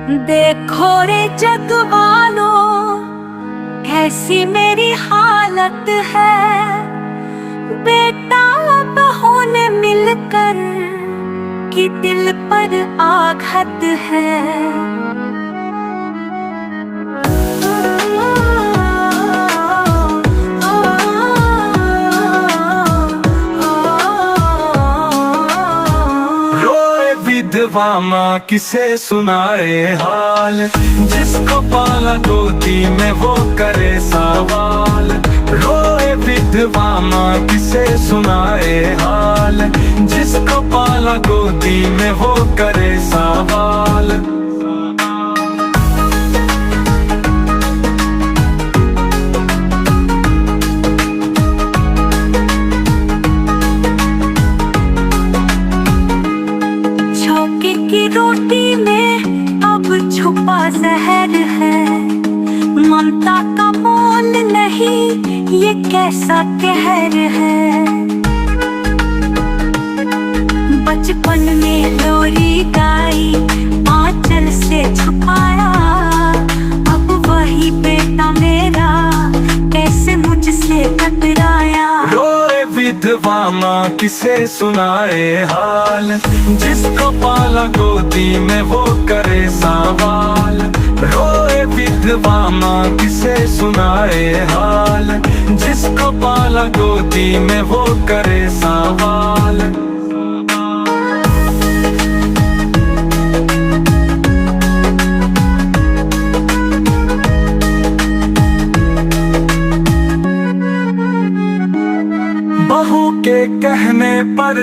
देखो रे जग वालों, कैसी मेरी हालत है। बेटा बहू ने मिलकर कि दिल पर आघात है। विधवा माँ किसे सुनाए हाल, जिसको पाला गोदी में वो करे सवाल। रोए विधवा माँ किसे सुनाए हाल, जिसको पाला गोदी में वो करे सवाल। की रोटी में अब छुपा जहर है। ममता का मोल नहीं, ये कैसा कहर है। बचपन में लोरी गाई, आंचल से छुपाया। अब वही बेटा मेरा कैसे मुझसे टकराया। विधवा माँ किसे सुनाए हाल, जिसको पाला गोदी में वो करे सवाल। रोए विधवा माँ किसे सुनाए हाल, जिसको पाला गोदी में वो करे सवाल। बहू के कहने पर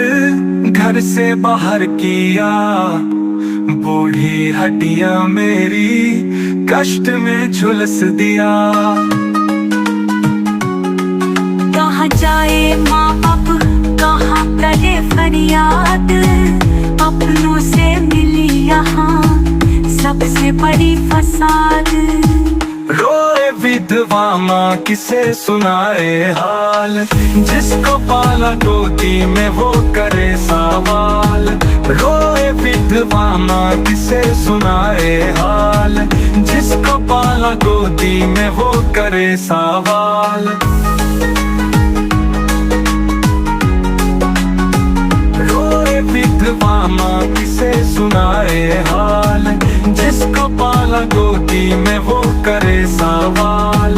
घर से बाहर किया, बूढ़ी हड्डियां मेरी कष्ट में झुलस दिया। कहाँ जाए माँ अब, कहाँ करे फरियाद। अपनों से मिली यहाँ सबसे बड़ी फसाद। रोए विधवा माँ किसे सुनाए हाल, जिसको पाला गोदी में वो करे सवाल। रोए विधवा माँ किसे सुनाए हाल, जिसको पाला गोदी में वो करे सवाल। रोए विधवा माँ किसे सुनाए हाल, जिसको पाला गोदी में वो करे सवाल।